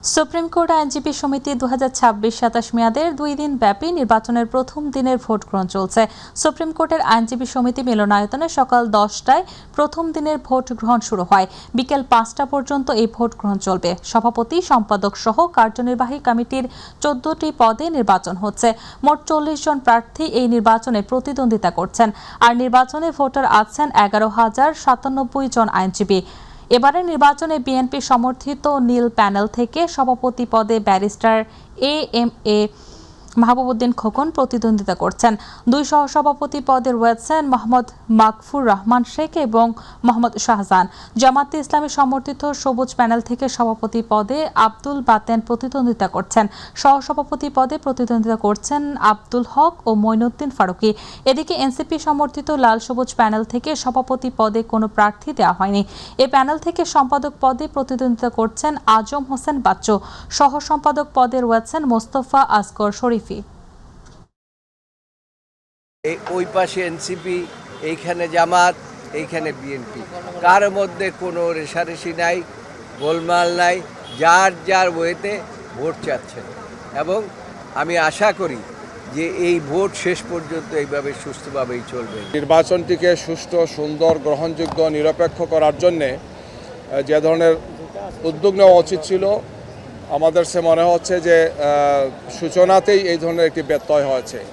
Supreme court আইনজীবী সমিতি 2026-27 মেয়াদের 2 দিন ব্যাপী নির্বাচনের প্রথম দিনের ভোট গ্রহণ চলছে। সুপ্রিম কোর্টের আইনজীবী সমিতি মিলনায়তনে সকাল 10টায় প্রথম দিনের ভোট গ্রহণ শুরু হয়। বিকেল 5টা পর্যন্ত এই ভোট গ্রহণ চলবে। সভাপতি, সম্পাদক সহ কার্যনির্বাহী কমিটির 14টি পদে নির্বাচন হচ্ছে। মোট 40 জন প্রার্থী এই নির্বাচনে প্রতিদ্বন্দ্বিতা করছেন। আর নির্বাচনে ভোটার আছেন 11,097 জন আইনজীবী। এবারের নির্বাচনে বিএনপি সমর্থিত নীল প্যানেল থেকে সভাপতি পদে ব্যারিস্টার এ.এম.এ মাহবুবউদ্দিন খোকন প্রতিদ্বন্দ্বিতা করছেন। 2 সহসভাপতি পদে রয়েছেন মোহাম্মদ মাকফুর রহমান শেখ এবং মোহাম্মদ শাহজাহান। জামায়াতে ইসলামী সমর্থিত সবুজ প্যানেল থেকে সভাপতি পদে আব্দুল বাতেন প্রতিদ্বন্দ্বিতা করছেন। সহসভাপতি পদে প্রতিদ্বন্দ্বিতা করছেন আব্দুল হক ও মঈনুদ্দিন ফারুকী। এদিকে এনসিপি সমর্থিত লাল সবুজ প্যানেল থেকে সভাপতি পদে কোনো প্রার্থী দেওয়া হয়নি। এ প্যানেল থেকে সম্পাদক পদে প্রতিদ্বন্দ্বিতা করছেন আজম হোসেন বাচ্চু। সহ সম্পাদক পদে রয়েছেন মোস্তফা আসগর শরীফ। ওই পাশে এনসিপি, এইখানে জামাত, এইখানে বিএনপি, কার মধ্যে কোনো রেষারেষি নাই, গোলমাল নাই, যার যার ওয়েতে ভোট চাচ্ছেন। এবং আমি আশা করি যে এই ভোট শেষ পর্যন্ত এইভাবে সুস্থভাবেই চলবে। নির্বাচনটিকে সুষ্ঠু, সুন্দর, গ্রহণযোগ্য, নিরপেক্ষ করার জন্যে যে ধরনের উদ্যোগ নেওয়া উচিত ছিল, আমাদের সে মনে হচ্ছে যে সূচনাতেই এই ধরনের একটি ব্যত্যয় হয়েছে।